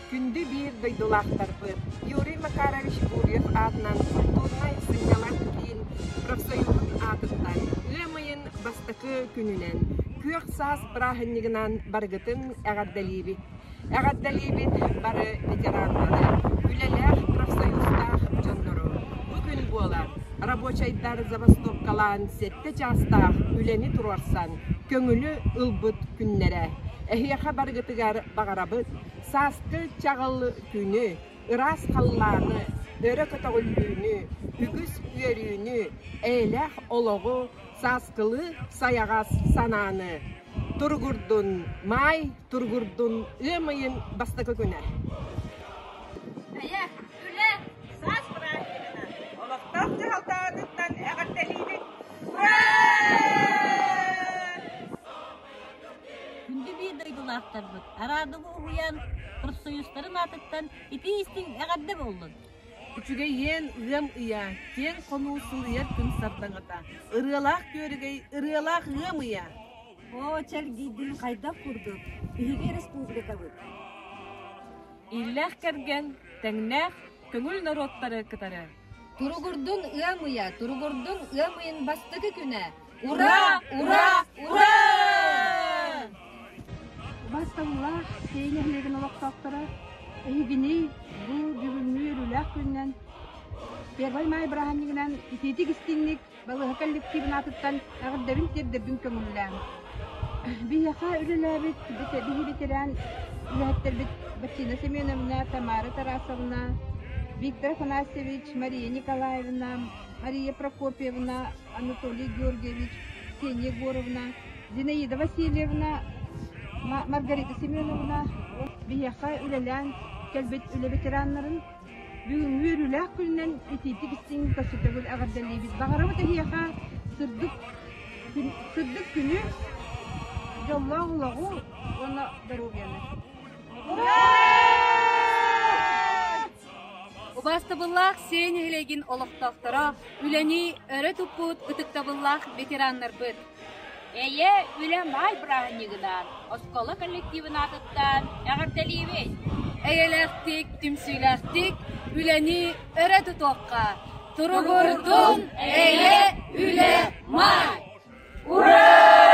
Күнді bir дойдулақтарбыт. Юрий Макарович Гурьев атынан культурнай сынялар кейін профсоюзын атыттан, өмайын бастықы күнінен, көк сас брахыннигынан баргытын әғаддалибит. Әғаддалибит бары ветеранлары, үлелер профсоюзтақ жонлары. Бүгін болар, рабочайдар забастовкалан сетте жастақ үлені тұрарсан, көңілі ылбыт күннері. Әхияқа баргытыгар бағарабыт, састы чағылы күні, ырас қалланы, өрі көтіғіллүйіні, үгіс үйерүйіні, әйләқ олығы, саскылы саяғас сананы. Тұрғырдың май, тұрғырдың өмайын бастықы күні. Әйе, үлі, сас бұрағына. Олықтақ жағалтағыдықтан әғаттәлейбек. Күнді bir дойдулақтарбыт. Арадығы ұғыян профсоюзтарын атыттан ипи істің әғадды болдың. Üçüge yen ığım ıya, ken konusulu yer gün sardanıda. Irılaq görügey, ırılaq ığım ıya. О, чәргейдің қайда құрдық? Үйге республика бұд. İllaq kergen, тәңнәқ, көңіл народтары кытары. Тургурдун ымыя, тургурдун ымыйын бастығы күнә. Ура! Ура! Ура! Басталлах сейнехлеген олақтақтары, әйгіні бұл жүгілмі үріләқ күннен, Первай май браханнигінен итетік істіңнік балығы коллективін атыттан ағырдабын тердердің көңіллән. Бияқа үріләбіт, бігі ветеран үләттер біт Батина Семеновна, Тамара Тарасовна, Виктор Афанасьевич, Мария Николаевна, Мария Прокопьевна, Анатолий Георгиевич, Ксения Горовна, Зинаида Васильевна, Маргарита Семеновна, бияқа үләлән, кәлбет үлә ветеранларын, бүгін үйріләк күлінен ететік істің көсетігіл ағырдалейбіз. Бағарабы тәхияқа сырдық күні жоллағылағу оны дәрогені. Убастабыллах сен елеген олықтақтыра, үләні өрі тұппыт ұтықтабыллах ветеранлар бұд. Әйе, үлі май брахыннигынан, осколы коллективін атыттан әғардалейбіз. Әйеләқтік, түмсүйләқтік, үләні өрі тұтоққа. Тұрғырдың әйе үлі май! Ура!